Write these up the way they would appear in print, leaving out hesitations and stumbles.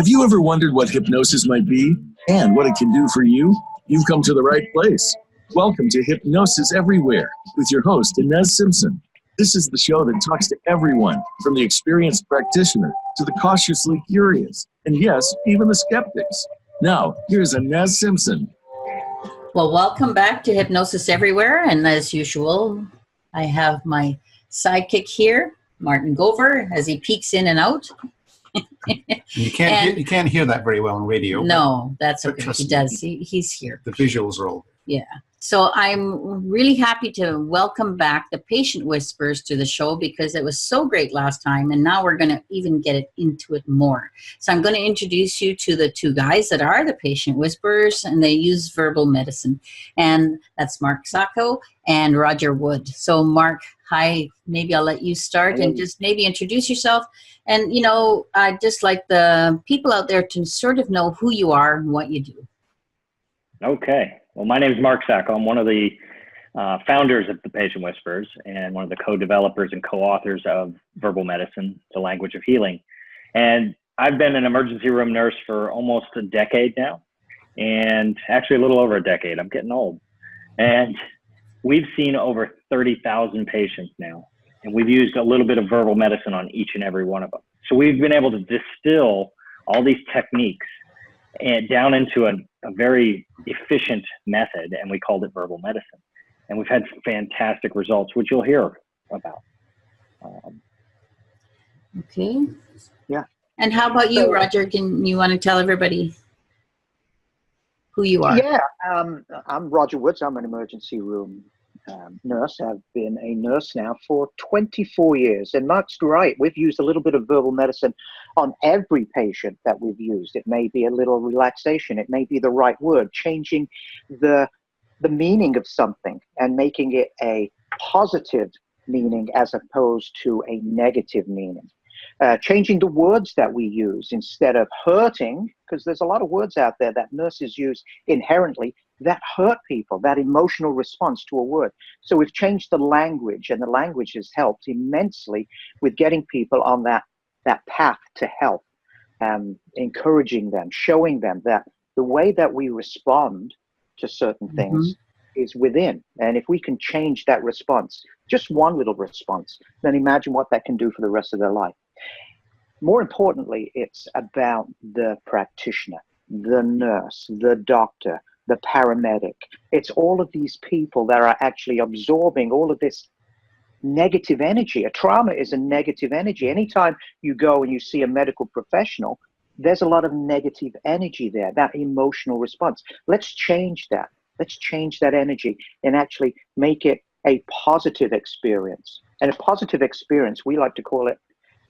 Have you ever wondered what hypnosis might be and what it can do for you? You've come to the right place. Welcome to Hypnosis-Everywhere with your host, Inez Simpson. This is the show that talks to everyone, from the experienced practitioner to the cautiously curious, and yes, even the skeptics. Now, here's Inez Simpson. Well, welcome back to Hypnosis Everywhere, and as usual, I have my sidekick here, Martin Gover, as he peeks in and out. You can't hear that very well on radio. No, that's okay. He does. He's here. The visuals are all. Yeah. So I'm really happy to welcome back the Patient Whispers to the show because it was so great last time, and now we're going to even get it into it more. So I'm going to introduce you to the two guys that are the Patient Whispers, and they use verbal medicine, and that's Marc Sacco and Roger Wood. So Marc, hi. Maybe I'll let you start and just maybe introduce yourself. And, you know, I'd just like the people out there to sort of know who you are and what you do. Okay. Well, my name is Marc Sacco. I'm one of the founders of the Patient Whispers and one of the co-developers and co-authors of Verbal Medicine, the Language of Healing. And I've been an emergency room nurse for almost a decade now, and actually a little over a decade. I'm getting old. And we've seen over 30,000 patients now, and we've used a little bit of verbal medicine on each and every one of them. So we've been able to distill all these techniques and down into a very efficient method, and we called it verbal medicine. And we've had fantastic results, which you'll hear about. Okay. Yeah. And how about you, Roger? Can you want to tell everybody who you are? Yeah, I'm Roger Woods. I'm an emergency room nurse. I've been a nurse now for 24 years. And Marc's right. We've used a little bit of verbal medicine on every patient that we've used. It may be a little relaxation. It may be the right word, changing the meaning of something and making it a positive meaning as opposed to a negative meaning. Changing the words that we use instead of hurting, because there's a lot of words out there that nurses use inherently that hurt people, that emotional response to a word. So we've changed the language, and the language has helped immensely with getting people on that path to health, encouraging them, showing them that the way that we respond to certain things is within. And if we can change that response, just one little response, then imagine what that can do for the rest of their life. More importantly, it's about the practitioner, the nurse, the doctor, the paramedic. It's all of these people that are actually absorbing all of this negative energy. A trauma is a negative energy. Anytime you go and you see a medical professional, there's a lot of negative energy there, that emotional response. Let's change that. Let's change that energy and actually make it a positive experience. And a positive experience, we like to call it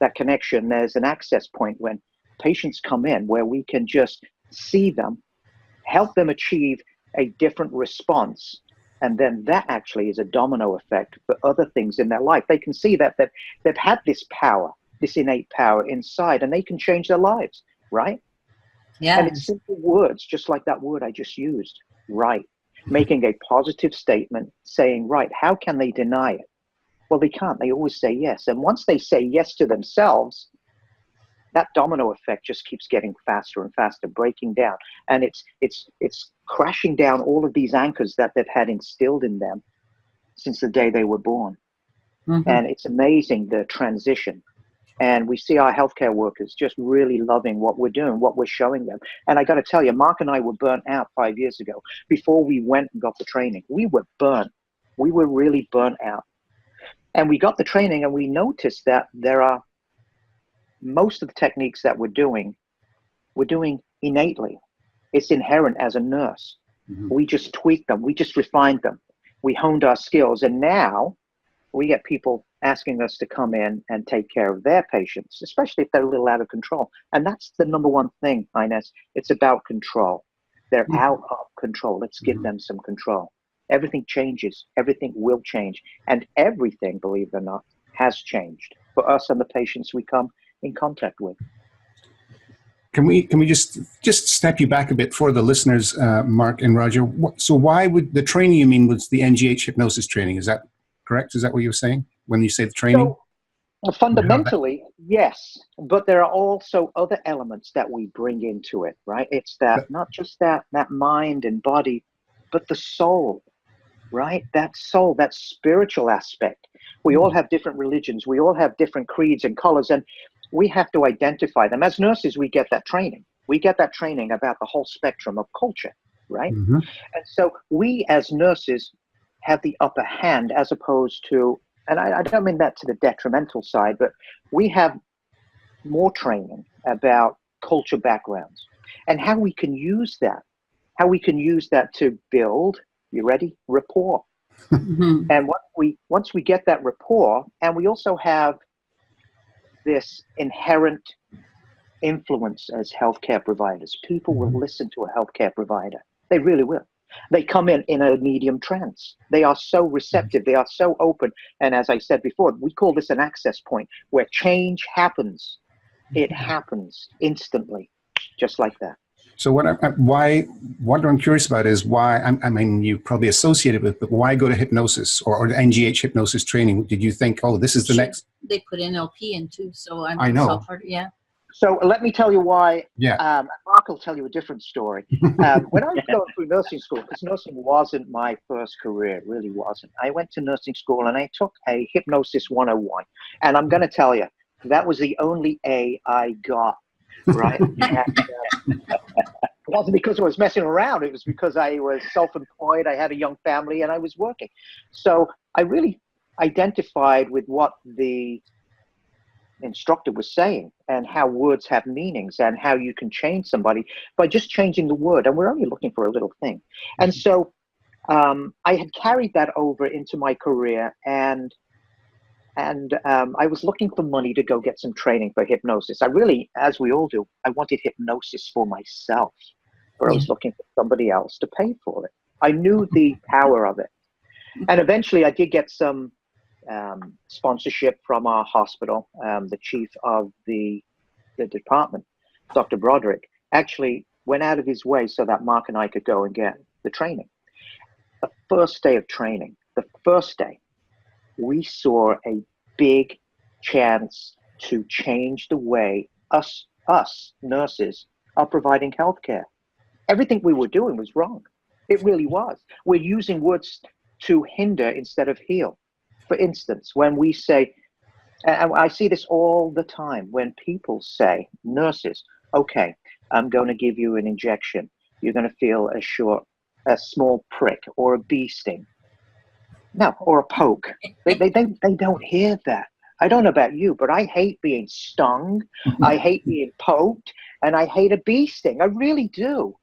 that connection. There's an access point when patients come in where we can just see them, help them achieve a different response. And then that actually is a domino effect for other things in their life. They can see that they've had this power, this innate power inside, and they can change their lives, right? Yeah. And it's simple words, just like that word I just used, right? Making a positive statement, saying, right, how can they deny it? Well, they can't. They always say yes. And once they say yes to themselves, that domino effect just keeps getting faster and faster, breaking down. And it's crashing down all of these anchors that they've had instilled in them since the day they were born. And it's amazing, the transition. And we see our healthcare workers just really loving what we're doing, what we're showing them. And I got to tell you, Marc and I were burnt out 5 years ago. Before we went and got the training, we were burnt. We were really burnt out. And we got the training and we noticed that there are most of the techniques that we're doing innately. It's inherent as a nurse. We just tweaked them. We just refined them. We honed our skills. And now we get people asking us to come in and take care of their patients, especially if they're a little out of control. And that's the number one thing, Inez. It's about control. They're out of control. Let's give them some control. Everything changes. Everything will change. And everything, believe it or not, has changed for us and the patients we come in contact with. Can we just step you back a bit for the listeners, Marc and Roger? So why would the training, you mean, was the NGH hypnosis training? Is that correct? Is that what you were saying when you say the training? Fundamentally, yes, but there are also other elements that we bring into it, right? It's that not just that mind and body, but the soul, right? That soul, that spiritual aspect. We all have different religions. We all have different creeds and colors, and we have to identify them. As nurses, we get that training. We get that training about the whole spectrum of culture, right? Mm-hmm. And so we as nurses have the upper hand as opposed to, and I don't mean that to the detrimental side, but we have more training about culture backgrounds and how we can use that, to build, you ready, rapport. Mhm. And once we get that rapport, and we also have this inherent influence as healthcare providers, people will listen to a healthcare provider. They really will. They come in a medium trance. They are so receptive. They are so open. And as I said before, we call this an access point where change happens. It happens instantly, just like that. So what I'm curious about is why, I mean, you probably associated with, but why go to hypnosis or the NGH hypnosis training? Did you think, oh, this is the next? They put NLP in too, so I know. Yeah. So let me tell you why. Yeah. Marc will tell you a different story. When I was going through nursing school, because nursing wasn't my first career, it really wasn't. I went to nursing school and I took a Hypnosis 101. And I'm going to tell you, that was the only A I got, right? It wasn't because I was messing around. It was because I was self-employed. I had a young family and I was working. So I really identified with what the instructor was saying and how words have meanings and how you can change somebody by just changing the word. And we're only looking for a little thing. And so I had carried that over into my career, and I was looking for money to go get some training for hypnosis. I really, as we all do, I wanted hypnosis for myself, but I was looking for somebody else to pay for it. I knew the power of it. And eventually I did get some sponsorship from our hospital. The chief of the department, Dr. Broderick, actually went out of his way so that Marc and I could go and get the training. The first day of training, we saw a big chance to change the way us nurses are providing healthcare. Everything we were doing was wrong. It really was. We're using words to hinder instead of heal. For instance, when we say, and I see this all the time, when people say, nurses, okay, I'm going to give you an injection. You're going to feel a small prick or a bee sting. No, or a poke. They don't hear that. I don't know about you, but I hate being stung. I hate being poked, and I hate a bee sting. I really do.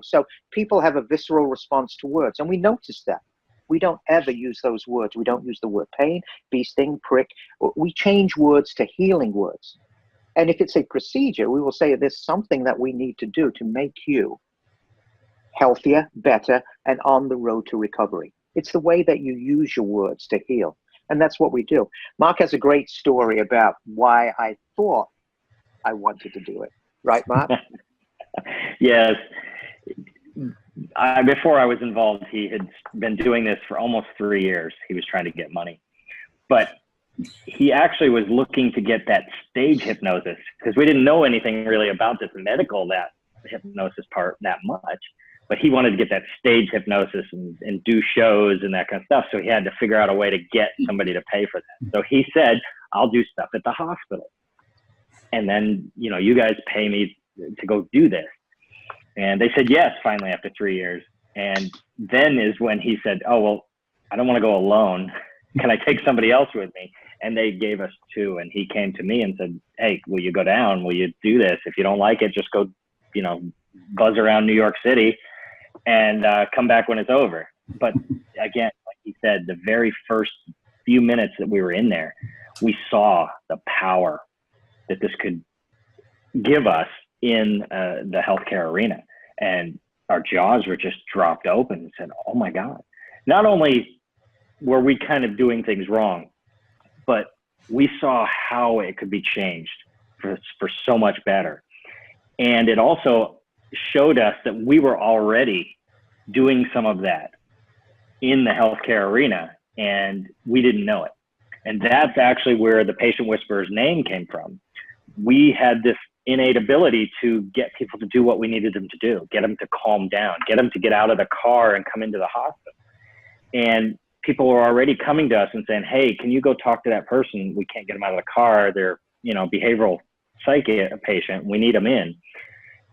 So people have a visceral response to words, and we notice that. We don't ever use those words. We don't use the word pain, bee sting, prick. We change words to healing words. And if it's a procedure, we will say there's something that we need to do to make you healthier, better, and on the road to recovery. It's the way that you use your words to heal. And that's what we do. Marc has a great story about why I thought I wanted to do it. Right, Marc? Yes. Before I was involved, he had been doing this for almost 3 years. He was trying to get money. But he actually was looking to get that stage hypnosis, because we didn't know anything really about this medical, that hypnosis part that much. But he wanted to get that stage hypnosis and do shows and that kind of stuff. So he had to figure out a way to get somebody to pay for that. So he said, I'll do stuff at the hospital. And then, you guys pay me to go do this. And they said yes, finally, after 3 years. And then is when he said, oh, well, I don't want to go alone. Can I take somebody else with me? And they gave us 2. And he came to me and said, hey, will you go down? Will you do this? If you don't like it, just go, buzz around New York City and come back when it's over. But again, like he said, the very first few minutes that we were in there, we saw the power that this could give us in the healthcare arena. And our jaws were just dropped open and said, oh my God. Not only were we kind of doing things wrong, but we saw how it could be changed for so much better. And it also showed us that we were already doing some of that in the healthcare arena, and we didn't know it. And that's actually where the patient whisperer's name came from. We had this innate ability to get people to do what we needed them to do, get them to calm down, get them to get out of the car and come into the hospital. And people were already coming to us and saying, hey, can you go talk to that person? We can't get them out of the car. They're, behavioral psychic patient. We need them in.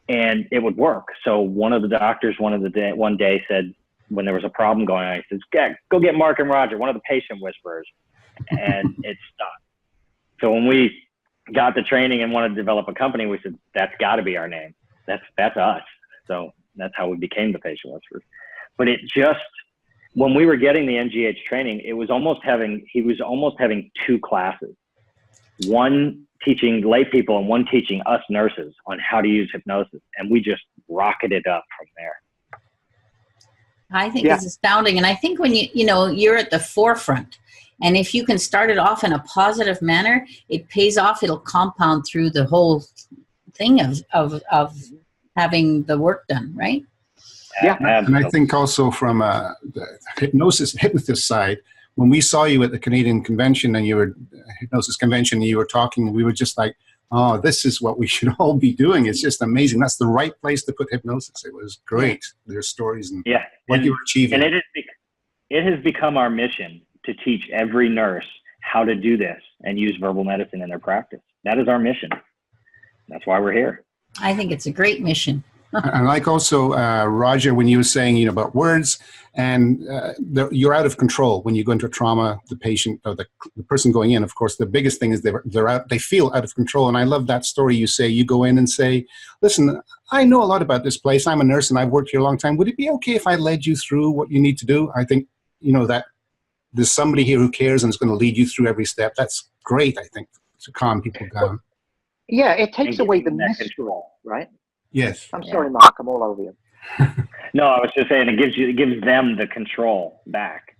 And it would work. So one of the doctors one day said, when there was a problem going on, he says, go get Marc and Roger, one of the patient whisperers. And it stopped. So when we got the training and wanted to develop a company, we said, that's got to be our name. That's us. So that's how we became the patient whisperers. But when we were getting the NGH training, he was almost having two classes, one teaching lay people and one teaching us nurses on how to use hypnosis. And we just rocketed up from there. I think it's astounding. And I think when you're at the forefront, and if you can start it off in a positive manner, it pays off. It'll compound through the whole thing of having the work done, right? Yeah. And I think also from the hypnotist side, when we saw you at the Canadian convention and hypnosis convention, and you were talking, we were just like, oh, this is what we should all be doing. It's just amazing. That's the right place to put hypnosis. It was great. Their stories and what you were achieving. And it has become our mission to teach every nurse how to do this and use verbal medicine in their practice. That is our mission. That's why we're here. I think it's a great mission. I like also, Roger, when you were saying, about words, and you're out of control when you go into a trauma, the patient or the person going in, of course, the biggest thing is they feel out of control. And I love that story you say. You go in and say, listen, I know a lot about this place. I'm a nurse and I've worked here a long time. Would it be okay if I led you through what you need to do? I think, that there's somebody here who cares and is going to lead you through every step. That's great, I think, to calm people down. Yeah, it takes away the mystery, right? Yes. I'm sorry, Marc, I'm all over you. No, I was just saying it gives them the control back.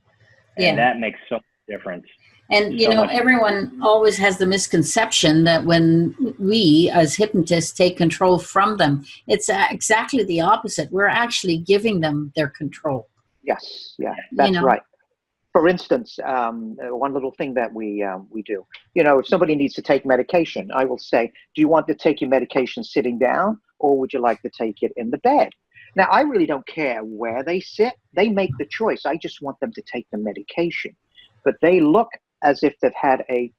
And that makes so much difference. And, everyone always has the misconception that when we as hypnotists take control from them, it's exactly the opposite. We're actually giving them their control. Yes, that's right. For instance, one little thing that we do, if somebody needs to take medication, I will say, do you want to take your medication sitting down, or would you like to take it in the bed? Now, I really don't care where they sit. They make the choice. I just want them to take the medication. But they look as if they've had a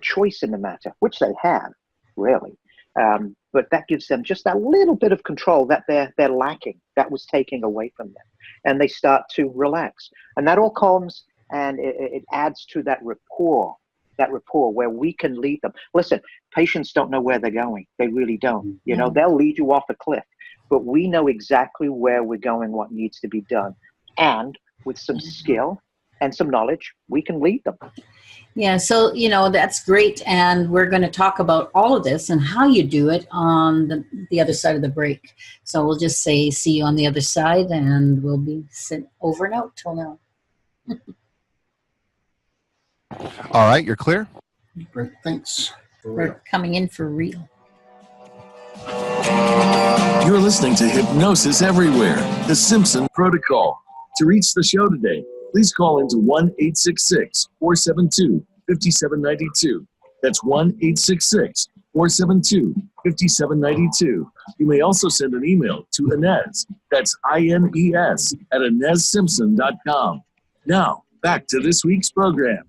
choice in the matter, which they have, really. But that gives them just that little bit of control that they're lacking, that was taken away from them. And they start to relax. And that all calms, and it adds to that rapport where we can lead them. Listen, patients don't know where they're going. They really don't. They'll lead you off a cliff, but we know exactly where we're going, what needs to be done. And with some skill and some knowledge, we can lead them. Yeah, so, that's great. And we're going to talk about all of this and how you do it on the other side of the break. So we'll just say, see you on the other side, and we'll be sent over and out till now. All right, you're clear? Great, thanks. We're coming in for real. You're listening to Hypnosis Everywhere, the Simpson Protocol. To reach the show today, please call into 1-866-472-5792. That's 1-866-472-5792. You may also send an email to Inez, that's INES, at InezSimpson.com. Now, back to this week's program.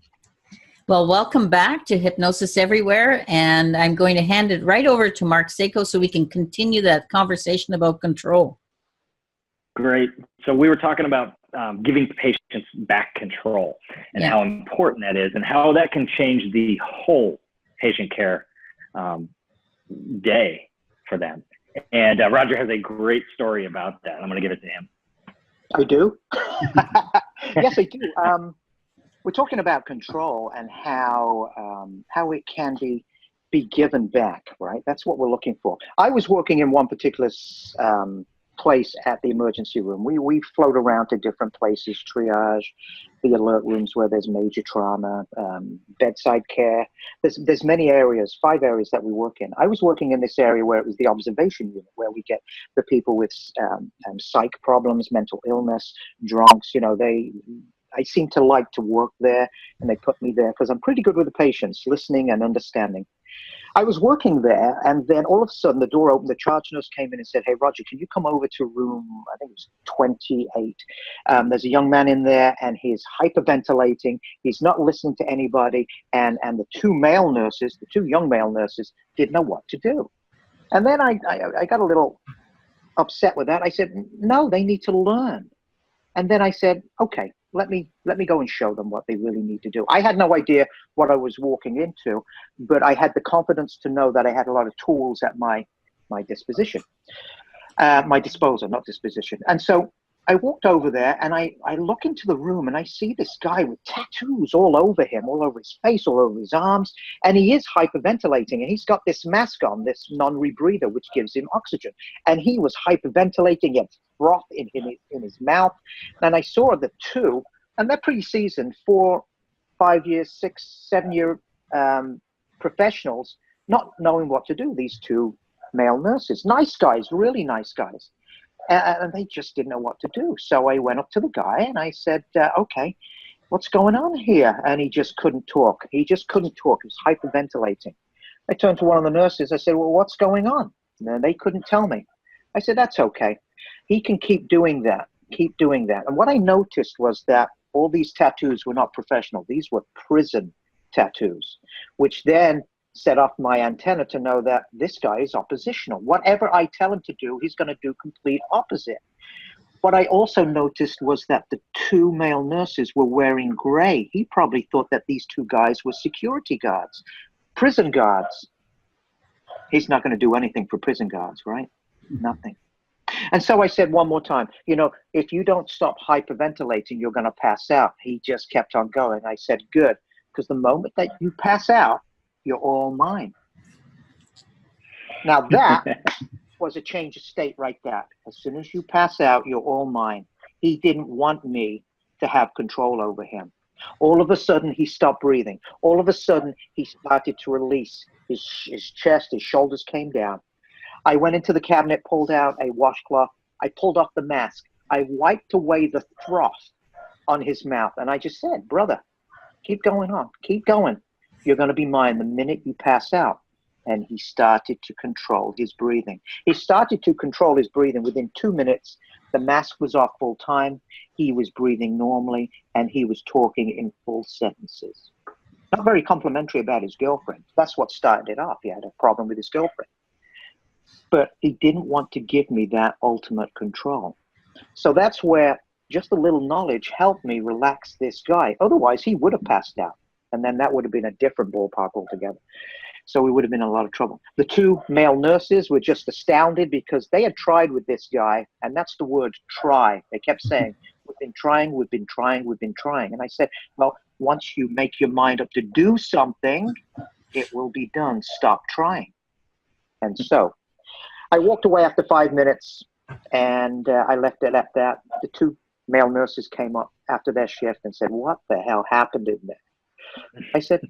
Well, welcome back to Hypnosis Everywhere, and I'm going to hand it right over to Marc Sacco so we can continue that conversation about control. Great. So we were talking about giving patients back control and how important that is and how that can change the whole patient care day for them. And Roger has a great story about that. I'm going to give it to him. I do? Yes, I do. We're talking about control and how it can be given back, right? That's what we're looking for. I was working in one particular place at the emergency room. We float around to different places, triage, the alert rooms where there's major trauma, bedside care. There's many areas, 5 areas that we work in. I was working in this area where it was the observation unit, where we get the people with psych problems, mental illness, drunks. I seem to like to work there, and they put me there because I'm pretty good with the patients, listening and understanding. I was working there, and then all of a sudden the door opened. The charge nurse came in and said, "Hey, Roger, can you come over to room, I think it was 28. There's a young man in there, and he's hyperventilating. He's not listening to anybody." And the two young male nurses, didn't know what to do. And then I got a little upset with that. I said, "No, they need to learn." And then I said, "Okay, let me go and show them what they really need to do." I had no idea what I was walking into, but I had the confidence to know that I had a lot of tools at my disposition, my disposal, not disposition. And so I walked over there, and I look into the room, and I see this guy with tattoos all over him, all over his face, all over his arms, and he is hyperventilating, and he's got this mask on, this non-rebreather, which gives him oxygen, and he was hyperventilating, he had froth in his mouth. And I saw the two, and they're pretty seasoned, 4, 5 years, 6, 7-year professionals, not knowing what to do, these two male nurses. Nice guys, really nice guys. And they just didn't know what to do. So I went up to the guy and I said, "Okay, what's going on here?" And he just couldn't talk. He was hyperventilating. I turned to one of the nurses. I said, "Well, what's going on?" And they couldn't tell me. I said, "That's okay. He can keep doing that. Keep doing that." And what I noticed was that all these tattoos were not professional. These were prison tattoos, which then set off my antenna to know that this guy is oppositional. Whatever I tell him to do, he's going to do complete opposite. What I also noticed was that the two male nurses were wearing gray. He probably thought that these two guys were security guards, prison guards. He's not going to do anything for prison guards, right? Nothing. And so I said one more time, "If you don't stop hyperventilating, you're going to pass out." He just kept on going. I said, "Good, because the moment that you pass out, you're all mine." Now that was a change of state right there. As soon as you pass out, you're all mine. He didn't want me to have control over him. All of a sudden, he stopped breathing. All of a sudden, he started to release his chest, his shoulders came down. I went into the cabinet, pulled out a washcloth. I pulled off the mask. I wiped away the froth on his mouth. And I just said, "Brother, keep going on. Keep going. You're going to be mine the minute you pass out." And he started to control his breathing. He started to control his breathing within 2 minutes. The mask was off full time. He was breathing normally, and he was talking in full sentences. Not very complimentary about his girlfriend. That's what started it off. He had a problem with his girlfriend. But he didn't want to give me that ultimate control. So that's where just a little knowledge helped me relax this guy. Otherwise, he would have passed out. And then that would have been a different ballpark altogether. So we would have been in a lot of trouble. The two male nurses were just astounded because they had tried with this guy, and that's the word try. They kept saying, "We've been trying, we've been trying, we've been trying." And I said, "Well, once you make your mind up to do something, it will be done. Stop trying." And so I walked away after 5 minutes, and I left it at that. The two male nurses came up after their shift and said, "What the hell happened in there?" I said,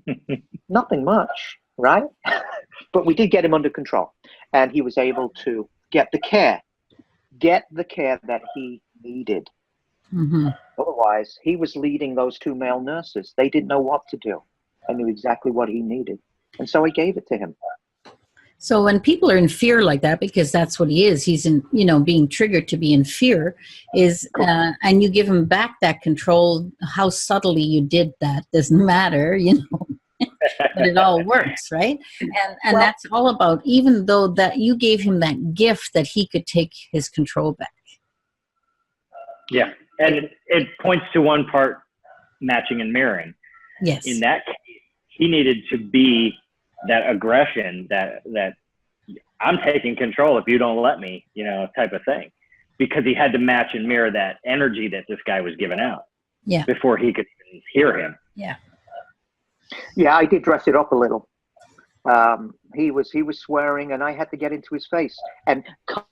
"Nothing much, right?" But we did get him under control, and he was able to get the care that he needed. Mm-hmm. Otherwise, he was leading those two male nurses. They didn't know what to do. I knew exactly what he needed, and so I gave it to him. So when people are in fear like that, because that's what he is, he's in, being triggered to be in fear, and you give him back that control. How subtly you did that doesn't matter, but it all works, right? And that's all about, even though that you gave him that gift, that he could take his control back. Yeah, and it points to one part, matching and mirroring. Yes. In that case, he needed to be that aggression, that I'm taking control if you don't let me, type of thing, because he had to match and mirror that energy that this guy was giving out. Yeah. Before he could even hear him. Yeah. Yeah, I did dress it up a little. He was swearing, and I had to get into his face and come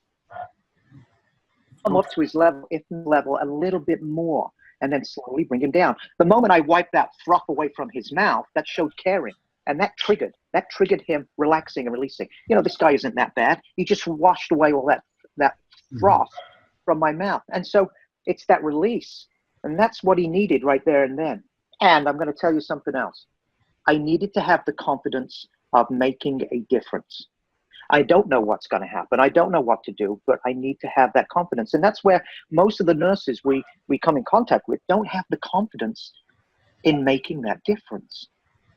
up to his level, if level, a little bit more, and then slowly bring him down. The moment I wiped that froth away from his mouth, that showed caring. And that triggered him relaxing and releasing. This guy isn't that bad. He just washed away all that froth from my mouth. And so it's that release And that's what he needed right there and then. And I'm going to tell you something else. I needed to have the confidence of making a difference. I don't know what's going to happen. I don't know what to do, but I need to have that confidence. And that's where most of the nurses we come in contact with don't have the confidence in making that difference.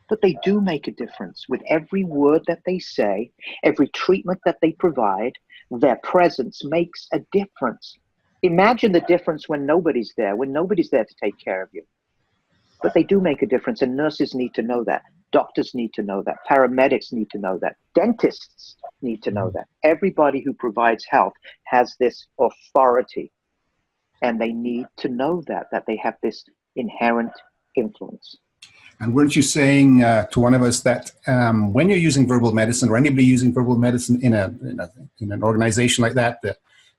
But they do make a difference with every word that they say, every treatment that they provide. Their presence makes a difference. Imagine the difference when nobody's there to take care of you. But they do make a difference, and nurses need to know that. Doctors need to know that. Paramedics need to know that. Dentists need to know that. Everybody who provides health has this authority, and they need to know that they have this inherent influence. And weren't you saying to one of us that when you're using verbal medicine, or anybody using verbal medicine in an organization like that,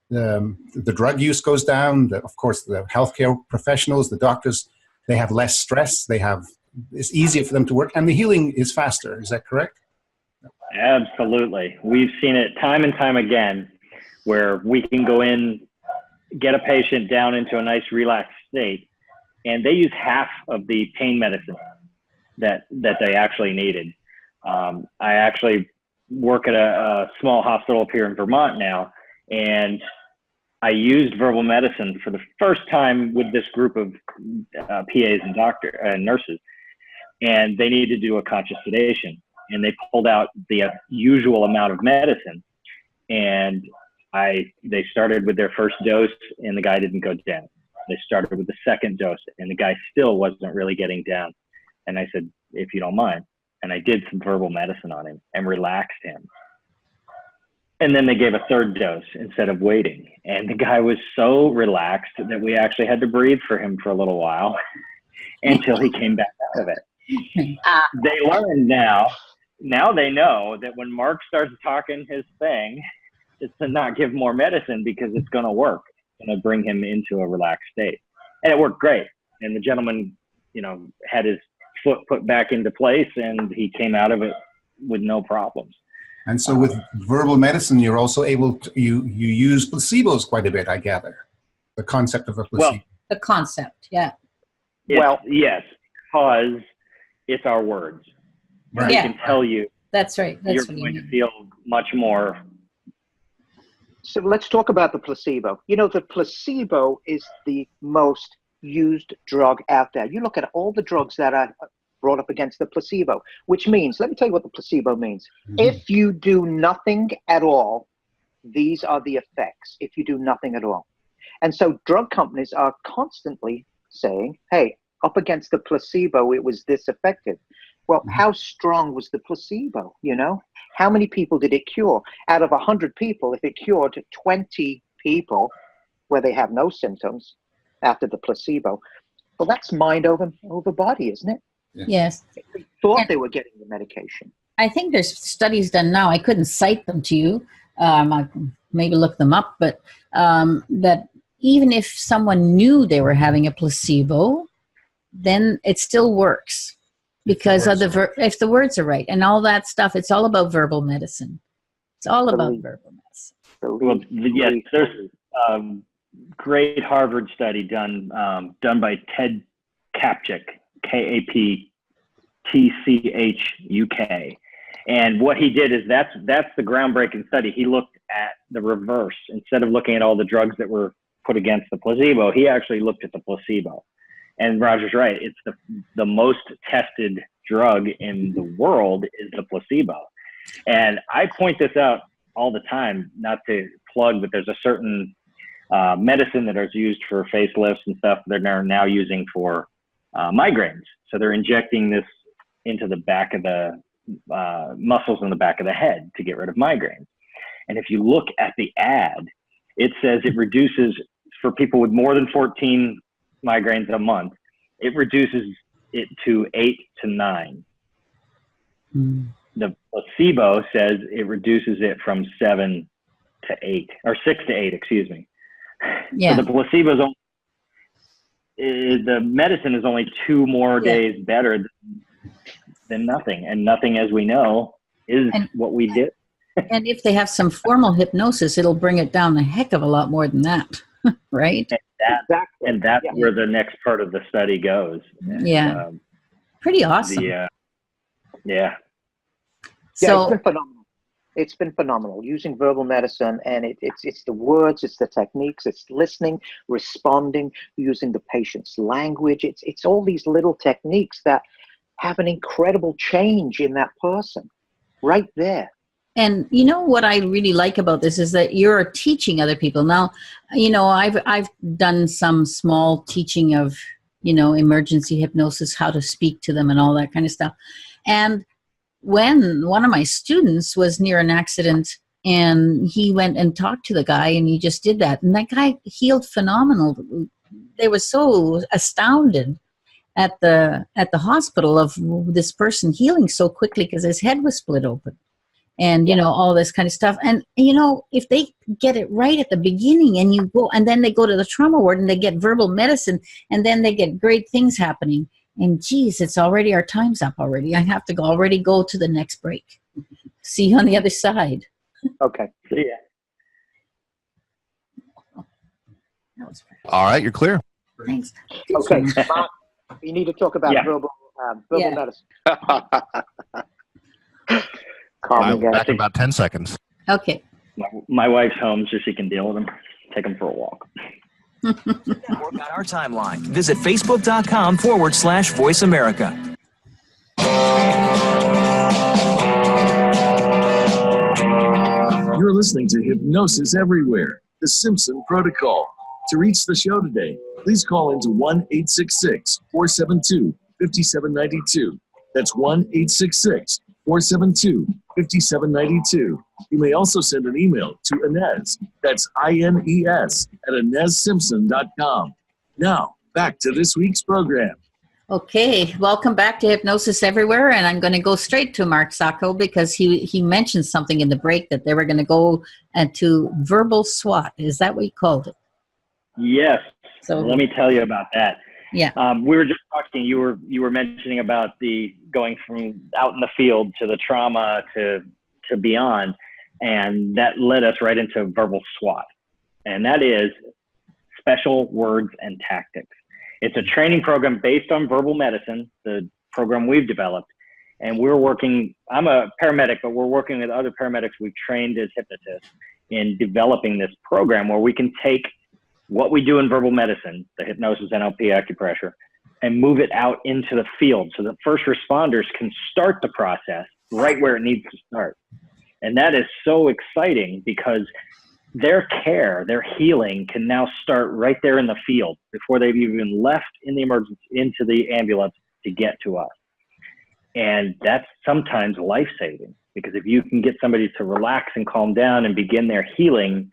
the drug use goes down. Of course, the healthcare professionals, the doctors, they have less stress. It's easier for them to work, and the healing is faster. Is that correct? Absolutely. We've seen it time and time again, where we can go in, get a patient down into a nice relaxed state, and they use half of the pain medicine that they actually needed. I actually work at a small hospital up here in Vermont now, and I used verbal medicine for the first time with this group of PAs and nurses, and they needed to do a conscious sedation, and they pulled out the usual amount of medicine, and they started with their first dose, and the guy didn't go down. They started with the second dose, and the guy still wasn't really getting down. And I said, if you don't mind. And I did some verbal medicine on him and relaxed him. And then they gave a third dose instead of waiting. And the guy was so relaxed that we actually had to breathe for him for a little while until he came back out of it. They learned now they know that when Marc starts talking his thing, is to not give more medicine, because it's going to work. It's going to bring him into a relaxed state. And it worked great. And the gentleman, had his foot put back into place, and he came out of it with no problems. And so with verbal medicine, you're also able to, you use placebos quite a bit, I gather. The concept of a placebo. Well, The concept, yeah. Yes, because it's our words. Right. Yeah. I can tell you That's right. That's you're what you going to mean. feel much more. So let's talk about the placebo. The placebo is the most used drug out there. You look at all the drugs that are brought up against the placebo, which means, let me tell you what the placebo means. Mm-hmm. If you do nothing at all, these are the effects, if you do nothing at all. And so drug companies are constantly saying, hey, up against the placebo, it was this effective. Well, how strong was the placebo, How many people did it cure? Out of 100 people, if it cured 20 people where they have no symptoms after the placebo, well, that's mind over body, isn't it? Yes. They thought they were getting the medication. I think there's studies done now. I couldn't cite them to you. I can maybe look them up, but that even if someone knew they were having a placebo, then it still works because of if the words are right and all that stuff. It's all about verbal medicine. It's all about verbal medicine. Well, yes, there's a great Harvard study done by Ted Kapchuk, Kaptchuk. And what he did is that's the groundbreaking study. He looked at the reverse. Instead of looking at all the drugs that were put against the placebo, he actually looked at the placebo. And Roger's right. It's the most tested drug in the world is the placebo. And I point this out all the time, not to plug, but there's a certain medicine that is used for facelifts and stuff that they're now using for migraines. So they're injecting this into the back of the muscles in the back of the head to get rid of migraines. And if you look at the ad, it says it reduces, for people with more than 14 migraines a month, it reduces it to 8 to 9. Mm. The placebo says it reduces it from 7 to 8, or 6 to 8, excuse me. Yeah. So the placebo is only, the medicine is only 2 more days better than nothing. And nothing, as we know, is what we did. And if they have some formal hypnosis, it'll bring it down a heck of a lot more than that, right? Exactly. and that's Yeah. where the next part of the study goes. And, Yeah. Pretty awesome. yeah. Yeah, it's So, been phenomenal. It's been phenomenal using verbal medicine, and it's the words, it's the techniques, it's listening, responding, using the patient's language. It's all these little techniques that have an incredible change in that person right there. and you know what I really like about this is that you're teaching other people. Now, you know, I've done some small teaching of, you know, emergency hypnosis, how to speak to them and all that kind of stuff. And when one of my students was near an accident and he went and talked to the guy and he just did that, and that guy healed phenomenal. They were so astounded at the hospital of this person healing so quickly because his head was split open and, you know, all this kind of stuff. And, you know, if they get it right at the beginning and you go, and then they go to the trauma ward and they get verbal medicine and then they get great things happening. And geez, it's already, our time's up already. I have to already go to the next break. See you on the other side. Okay. See ya. All right, you're clear. Thanks. Okay, Mark, you need to talk about Yeah. verbal Yeah. medicine. I'll Calming be back in down. about 10 seconds. Okay. My wife's home so she can deal with them. Take them for a walk. Network on our timeline. Visit facebook.com/Voice America. You're listening to Hypnosis Everywhere, the Simpson Protocol. To reach the show today, please call into 1-866-472-5792. That's 1-866-472-5792. You may also send an email to Inez, that's INES, at InezSimpson.com. Now, back to this week's program. Okay, welcome back to Hypnosis Everywhere, and I'm going to go straight to Marc Sacco because he mentioned something in the break that they were going to go to verbal SWAT. Is that what you called it? Yes. So Let me tell you about that. Yeah. We were just talking. You were mentioning about the going from out in the field to the trauma to beyond, and that led us right into verbal SWAT, and that is special words and tactics. It's a training program based on verbal medicine, the program we've developed, and we're working. I'm a paramedic, but we're working with other paramedics we've trained as hypnotists in developing this program where we can take what we do in verbal medicine, the hypnosis, NLP, acupressure, and move it out into the field so that first responders can start the process right where it needs to start. And that is so exciting because their care, their healing can now start right there in the field before they've even left in the emergency into the ambulance to get to us. And that's sometimes life-saving because if you can get somebody to relax and calm down and begin their healing,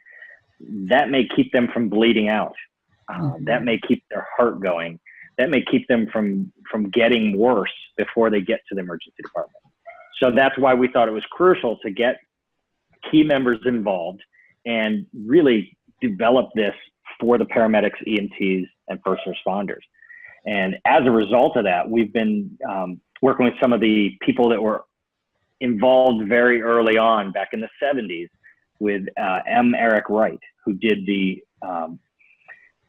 that may keep them from bleeding out. That may keep their heart going. That may keep them from getting worse before they get to the emergency department. So that's why we thought it was crucial to get key members involved and really develop this for the paramedics, EMTs, and first responders. And as a result of that, we've been working with some of the people that were involved very early on back in the 70s with M. Eric Wright, who did the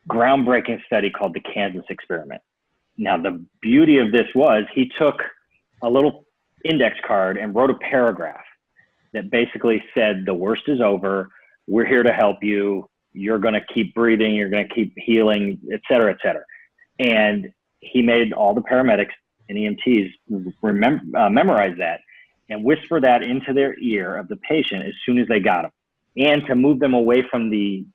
groundbreaking study called the Kansas Experiment. Now, the beauty of this was he took a little index card and wrote a paragraph that basically said, the worst is over, we're here to help you, you're going to keep breathing, you're going to keep healing, et cetera, et cetera. And he made all the paramedics and EMTs memorize that and whisper that into their ear of the patient as soon as they got them, and to move them away from the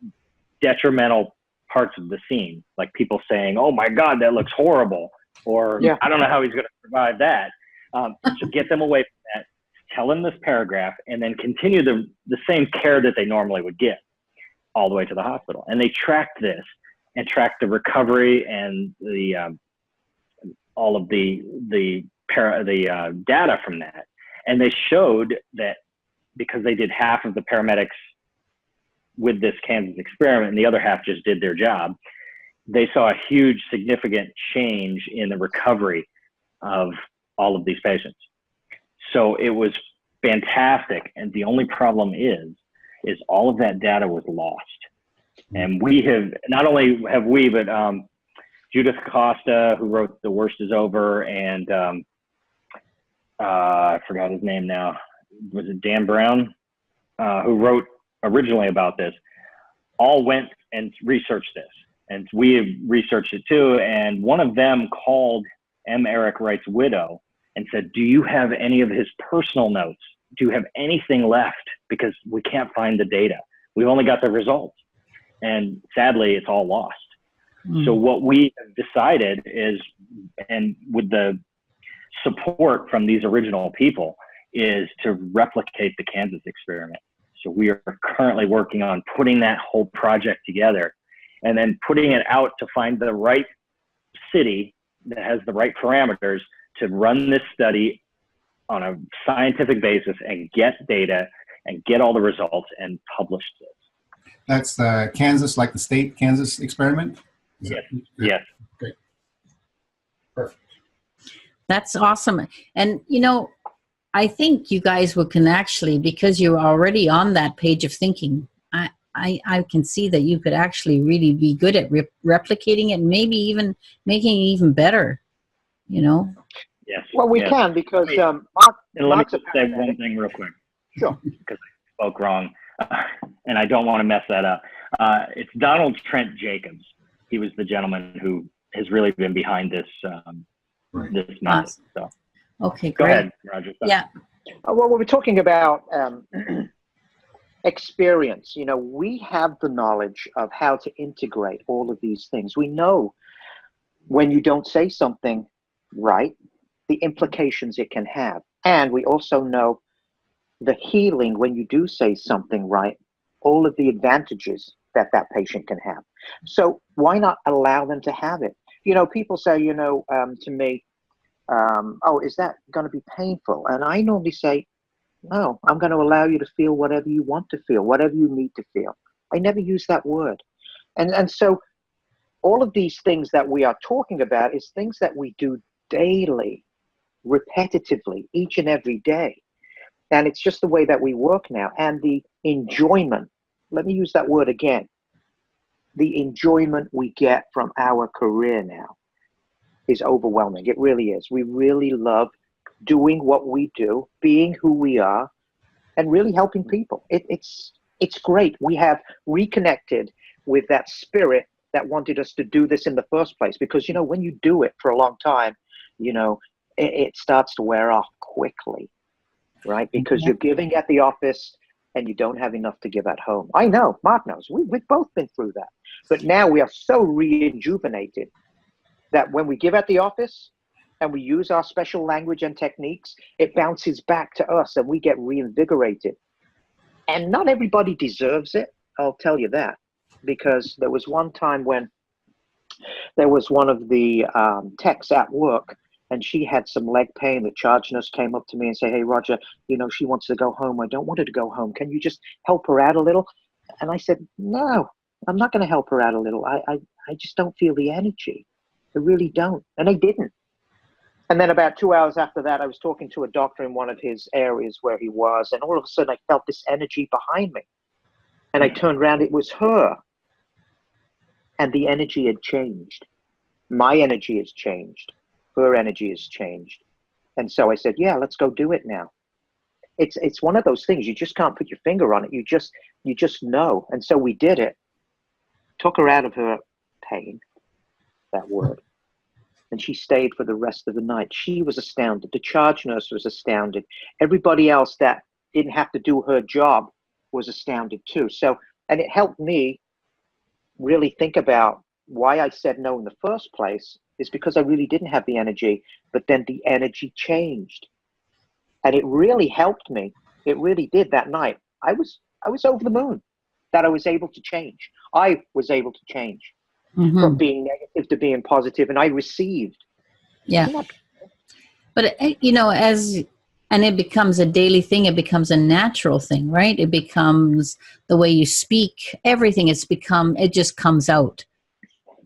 detrimental parts of the scene, like people saying, oh my God, that looks horrible, or Yeah. I don't know how he's going to survive that. So get them away from that, tell them this paragraph, and then continue the same care that they normally would get all the way to the hospital. And they tracked this and tracked the recovery and the all of the data from that. And they showed that because they did half of the paramedics with this Kansas experiment and the other half just did their job, they saw a huge, significant change in the recovery of all of these patients. So it was fantastic. And the only problem is all of that data was lost And we have, not only have we, but Judith Costa, who wrote The Worst Is Over, and I forgot his name now. Was it Dan Brown? Who wrote originally about this, all went and researched this. And we have researched it too. And one of them called M. Eric Wright's widow and said, do you have any of his personal notes? Do you have anything left? Because we can't find the data. We've only got the results. And sadly, it's all lost. So what we have decided is, and with the support from these original people, is to replicate the Kansas experiment. So we are currently working on putting that whole project together and then putting it out to find the right city that has the right parameters to run this study on a scientific basis and get data and get all the results and publish this. That's Kansas, like the state Kansas experiment? Yes. Yes. Great. Perfect. That's awesome. And, you know, I think you guys can actually, because you're already on that page of thinking, I can see that you could actually really be good at replicating it, maybe even making it even better, you know? Yes. Well, we yes. can, because And let me Mark's just say one thing real quick. Sure. Because I spoke wrong, and I don't want to mess that up. It's Donald Trent Jacobs. He was the gentleman who has really been behind this this method. Awesome. So Okay, go great. ahead, Roger. Yeah. Well, we're talking about experience. You know, we have the knowledge of how to integrate all of these things. We know when you don't say something right, the implications it can have. And we also know the healing when you do say something right, all of the advantages that that patient can have. So why not allow them to have it? You know, people say, you know, to me, oh, is that going to be painful? And I normally say, no, I'm going to allow you to feel whatever you want to feel, whatever you need to feel. I never use that word. And so all of these things that we are talking about is things that we do daily, repetitively, each and every day. And it's just the way that we work now. And the enjoyment, let me use that word again, the enjoyment we get from our career now is overwhelming. It really is. We really love doing what we do, being who we are, and really helping people. It's great. We have reconnected with that spirit that wanted us to do this in the first place. Because, you know, when you do it for a long time, you know, it starts to wear off quickly, right? Because you're giving at the office and you don't have enough to give at home. I know, Mark knows. We've both been through that. But now we are so rejuvenated that when we give at the office and we use our special language and techniques, it bounces back to us and we get reinvigorated. And not everybody deserves it, I'll tell you that. Because there was one time when there was one of the techs at work, and she had some leg pain. The charge nurse came up to me and said, hey, Roger, you know, she wants to go home. I don't want her to go home. Can you just help her out a little? And I said, no, I'm not going to help her out a little. I just don't feel the energy. I really don't. And I didn't. And then about 2 hours after that, I was talking to a doctor in one of his areas where he was. And all of a sudden, I felt this energy behind me. And I turned around. It was her. And the energy had changed. My energy has changed. Her energy has changed. And so I said, yeah, let's go do it now. It's one of those things. You just can't put your finger on it. You just know. And so we did it. Took her out of her pain, that word. And she stayed for the rest of the night. She was astounded. The charge nurse was astounded. Everybody else that didn't have to do her job was astounded too. So, and it helped me really think about why I said no in the first place is because I really didn't have the energy, but then the energy changed. And it really helped me. It really did that night. I was over the moon that I was able to change. I was able to change from being negative to being positive, and I received. Yeah. But, you know, and it becomes a daily thing. It becomes a natural thing, right? It becomes the way you speak. Everything it just comes out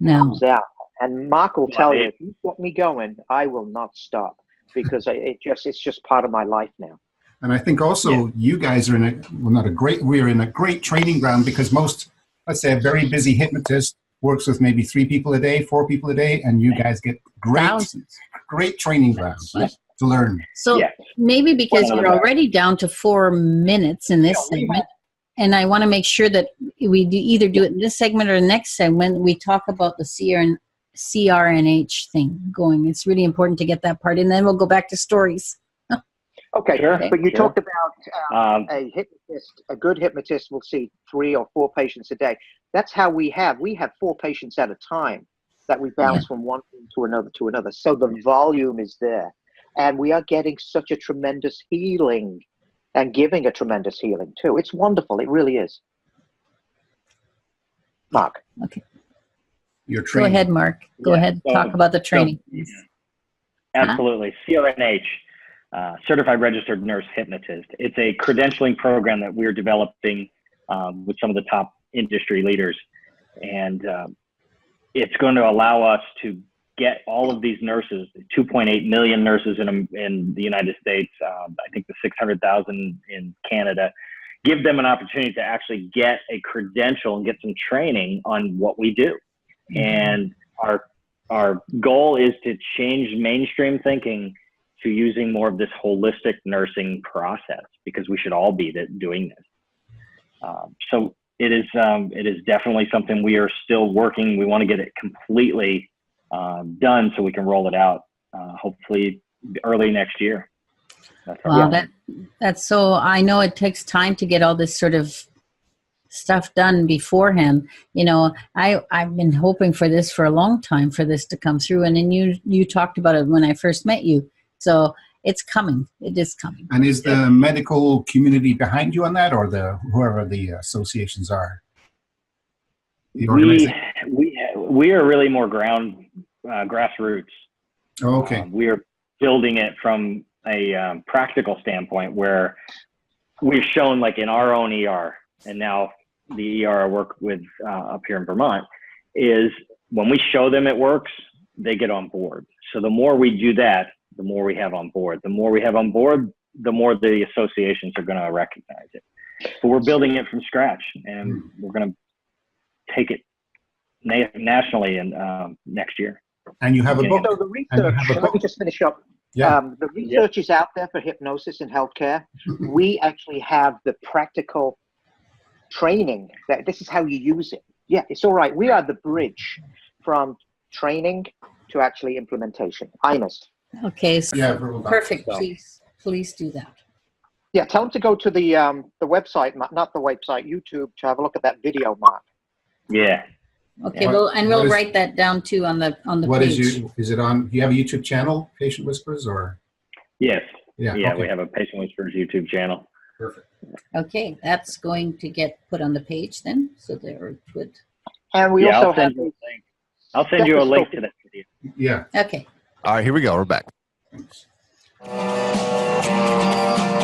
now. Comes out. And Marc will tell you, if you get me going, I will not stop because it's just part of my life now. And I think also you guys are we're in a great training ground because most let's say a very busy hypnotist works with maybe 3 people a day, 4 people a day, and you guys get great training grounds to learn. So maybe because you're already down to 4 minutes in this segment, and I want to make sure that we either do it in this segment or the next segment, we talk about the CRNH thing going. It's really important to get that part, and then we'll go back to stories. Okay, Sure, but you sure. talked about a good hypnotist will see 3 or 4 patients a day. That's how we have 4 patients at a time that we bounce from one room to another. So the volume is there, and we are getting such a tremendous healing and giving a tremendous healing too. It's wonderful. It really is. Mark. Okay. Your Go training. ahead, Mark. Go ahead. Talk about the training. Absolutely. CRNH, Certified Registered Nurse Hypnotist. It's a credentialing program that we're developing with some of the top industry leaders. And it's going to allow us to get all of these nurses, 2.8 million nurses in the United States, I think the 600,000 in Canada, give them an opportunity to actually get a credential and get some training on what we do. And our goal is to change mainstream thinking to using more of this holistic nursing process, because we should all be doing this. So it is definitely something we are still working. We want to get it completely done so we can roll it out hopefully early next year. That's so. I know it takes time to get all this sort of stuff done beforehand. You know, I've been hoping for this for a long time, for this to come through, and then you talked about it when I first met you. So it's coming. It is coming. And is the medical community behind you on that, or whoever the associations are? We are really more grassroots. Oh, okay. We are building it from a practical standpoint, where we've shown, like in our own ER, and now the ER I work with up here in Vermont, is when we show them it works, they get on board. So the more we do that, the more we have on board. The more we have on board, the more the associations are going to recognize it. But we're building it from scratch, and we're going to take it nationally in next year. And you have a book. So the research, let me just finish up. Yeah. The research is out there for hypnosis in healthcare. We actually have the practical training that this is how you use it. Yeah, it's all right. We are the bridge from training to actually implementation. Ines. Okay. So perfect. So. Please do that. Yeah, tell them to go to the website, not the website, YouTube, to have a look at that video, Mark. Yeah. Okay, we'll write that down too on the What page. is it on? Do you have a YouTube channel, Patient Whispers, or? Yes. Yeah. Yeah, Okay. we have a Patient Whispers YouTube channel. Perfect. Okay, that's going to get put on the page then, so there it would. And we also have. I'll send you a link to that video. Yeah. Okay. All right, here we go. We're back.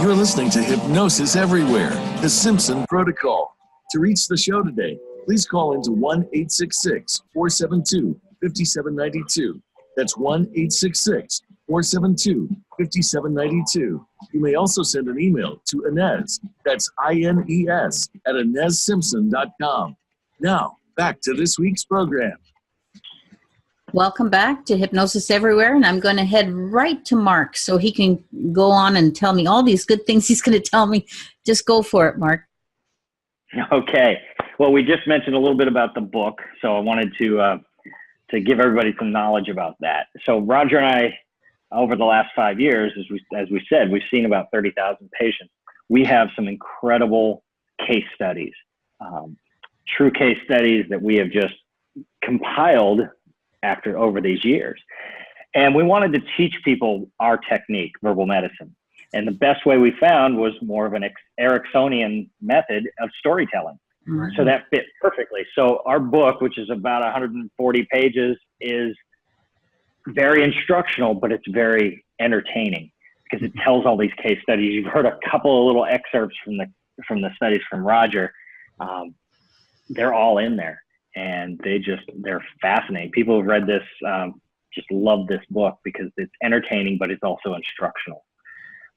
You're listening to Hypnosis Everywhere, the Simpson Protocol. To reach the show today, please call into 1-866-472-5792. That's 1-866-472-5792. You may also send an email to Inez, that's INES, at InezSimpson.com. Now, back to this week's program. Welcome back to Hypnosis Everywhere, and I'm going to head right to Marc so he can go on and tell me all these good things he's going to tell me. Just go for it, Marc. Okay. Well, we just mentioned a little bit about the book, so I wanted to give everybody some knowledge about that. So Roger and I, over the last 5 years, as we said, we've seen about 30,000 patients. We have some incredible case studies, true case studies that we have just compiled over these years. And we wanted to teach people our technique, verbal medicine. And the best way we found was more of an Ericksonian method of storytelling. Mm-hmm. So that fit perfectly. So our book, which is about 140 pages, is very instructional, but it's very entertaining because it tells all these case studies. You've heard a couple of little excerpts from the studies from Roger. They're all in there, and they're fascinating. People who've read this just love this book because it's entertaining, but it's also instructional.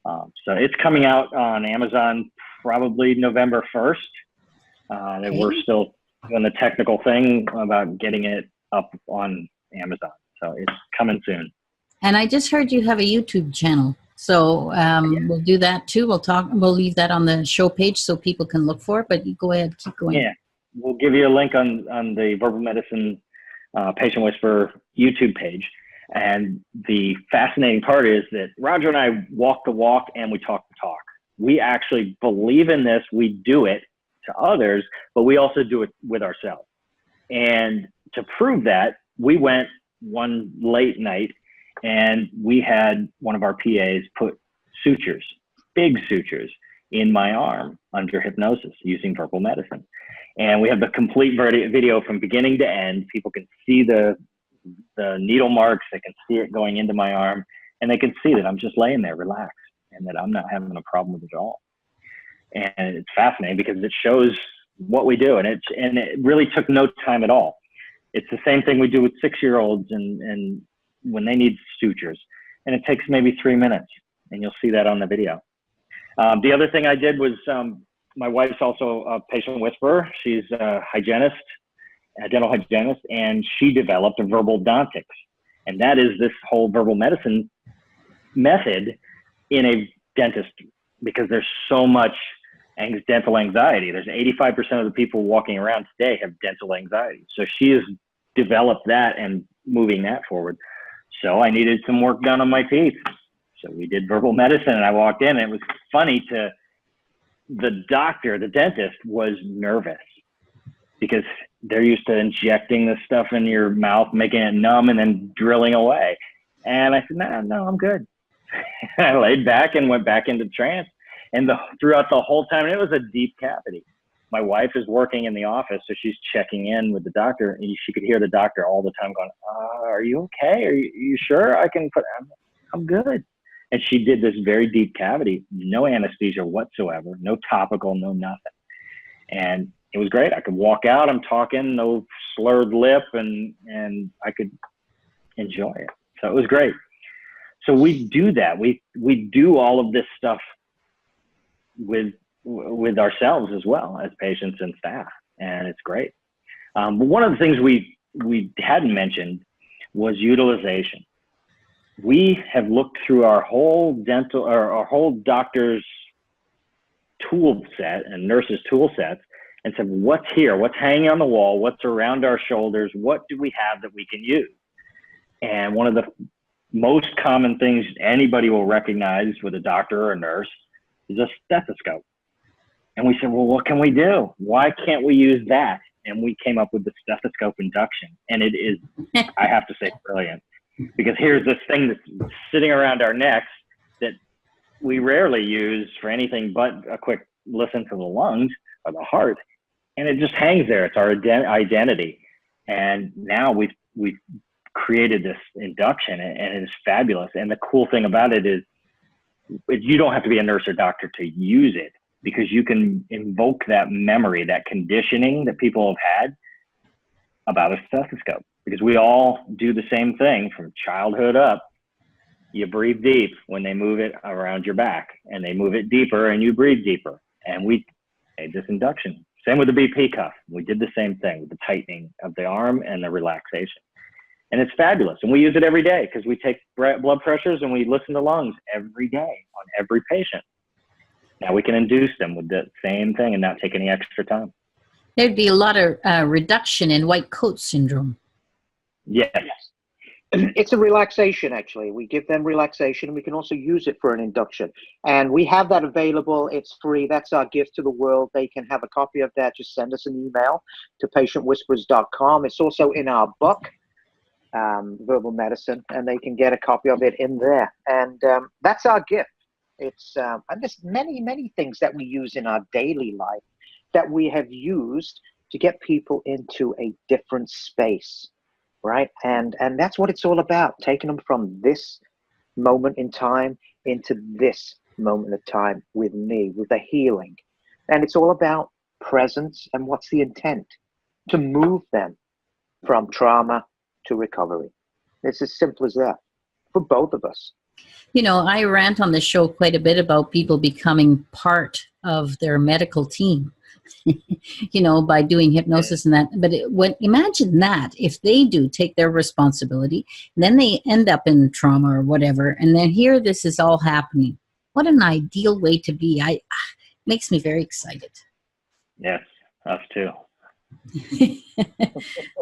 So it's coming out on Amazon probably November 1st. And we're still doing the technical thing about getting it up on Amazon. So it's coming soon. And I just heard you have a YouTube channel. So we'll do that too. We'll leave that on the show page so people can look for it, but you go ahead, keep going. Yeah, we'll give you a link on the Verbal Medicine Patient Whisperer YouTube page. And the fascinating part is that Roger and I walk the walk and we talk the talk. We actually believe in this. We do it to others, but we also do it with ourselves. And to prove that, we went one late night and we had one of our PAs put sutures, big sutures, in my arm under hypnosis using verbal medicine. And we have the complete video from beginning to end. People can see the needle marks. They can see it going into my arm, and they can see that I'm just laying there relaxed and that I'm not having a problem with it at all. And it's fascinating because it shows what we do, and it really took no time at all. It's the same thing we do with 6-year-olds and when they need sutures, and it takes maybe 3 minutes, and you'll see that on the video. The other thing I did was my wife's also a patient whisperer. She's a hygienist, a dental hygienist, and she developed a verbal odontics. And that is this whole verbal medicine method in a dentist, because there's so much dental anxiety. There's 85% of the people walking around today have dental anxiety. So she has developed that and moving that forward. So I needed some work done on my teeth. So we did verbal medicine, and I walked in, and it was funny the doctor, the dentist, was nervous because they're used to injecting this stuff in your mouth, making it numb, and then drilling away. And I said, no, I'm good. I laid back and went back into trance. And throughout the whole time, it was a deep cavity. My wife is working in the office, so she's checking in with the doctor, and she could hear the doctor all the time going, are you okay? Are you sure I can I'm good. And she did this very deep cavity, no anesthesia whatsoever, no topical, no nothing. And it was great. I could walk out, I'm talking, no slurred lip, and I could enjoy it. So it was great. So we do that. We do all of this stuff with ourselves as well as patients and staff, and it's great. But one of the things we hadn't mentioned was utilization. We have looked through our whole doctor's tool set and nurses' tool sets and said, what's here? What's hanging on the wall? What's around our shoulders? What do we have that we can use? And one of the most common things anybody will recognize with a doctor or a nurse is a stethoscope. And we said, well, what can we do? Why can't we use that? And we came up with the stethoscope induction. And it is, I have to say, brilliant. Because here's this thing that's sitting around our necks that we rarely use for anything but a quick listen to the lungs or the heart. And it just hangs there. It's our identity. And now we've created this induction, and it is fabulous. And the cool thing about it is you don't have to be a nurse or doctor to use it, because you can invoke that memory, that conditioning that people have had about a stethoscope. Because we all do the same thing from childhood up. You breathe deep when they move it around your back, and they move it deeper and you breathe deeper. And we made this induction. Same with the BP cuff. We did the same thing with the tightening of the arm and the relaxation. And it's fabulous. And we use it every day because we take blood pressures and we listen to lungs every day on every patient. Now we can induce them with the same thing and not take any extra time. There'd be a lot of reduction in white coat syndrome. Yes. It's a relaxation, actually. We give them relaxation, and we can also use it for an induction. And we have that available. It's free. That's our gift to the world. They can have a copy of that. Just send us an email to patientwhisperers.com. It's also in our book, Verbal Medicine, and they can get a copy of it in there. And that's our gift. It's and there's many things that we use in our daily life that we have used to get people into a different space. Right. And that's what it's all about, taking them from this moment in time into this moment of time with me, with the healing. And it's all about presence and what's the intent to move them from trauma to recovery. It's as simple as that for both of us. You know, I rant on the show quite a bit about people becoming part of their medical team. you know, by doing hypnosis and that. But imagine that if they do take their responsibility, then they end up in trauma or whatever, and then here this is all happening. What an ideal way to be. Makes me very excited. Yes, us too.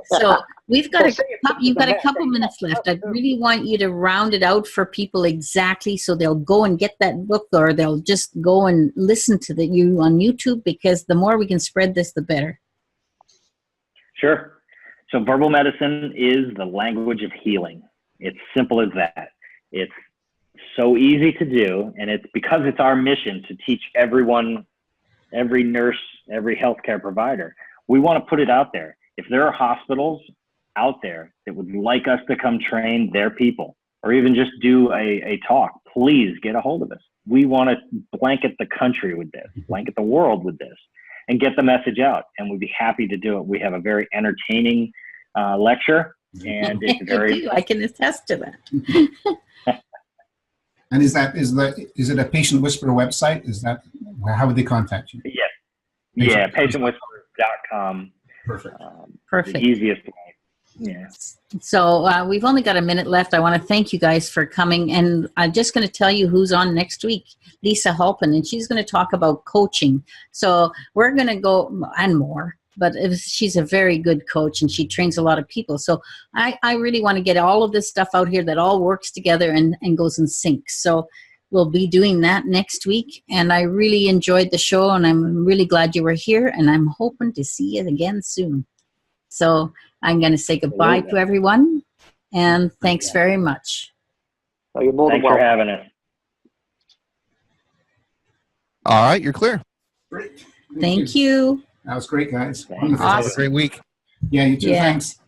So you've got a couple minutes left. I really want you to round it out for people exactly, so they'll go and get that book, or they'll just go and listen to you on YouTube, because the more we can spread this, the better. Sure. So verbal medicine is the language of healing. It's simple as that. It's so easy to do, and it's because it's our mission to teach everyone, every nurse, every healthcare provider. We want to put it out there. If there are hospitals out there that would like us to come train their people, or even just do a talk, please get a hold of us. We want to blanket the country with this, blanket the world with this, and get the message out. And we'd be happy to do it. We have a very entertaining lecture, and it's very. I can attest to that. And is it a Patient Whisperer website? Is that, how would they contact you? Yes. Yeah, patientwhisperer.com. Perfect. Perfect. The easiest way. Yeah. So we've only got a minute left. I want to thank you guys for coming. And I'm just going to tell you who's on next week. Lisa Halpin, and she's going to talk about coaching. So we're going to go, and more, but she's a very good coach, and she trains a lot of people. So I really want to get all of this stuff out here that all works together and goes in sync. So we'll be doing that next week. And I really enjoyed the show, and I'm really glad you were here, and I'm hoping to see you again soon. So I'm going to say goodbye to everyone, and thanks very much. Oh, you're more than Thanks for welcome. having us. All right, you're clear. Great. Thank you. That was great, guys. Thanks. Wonderful. Have a great week. Yeah, you too. Yeah. Thanks.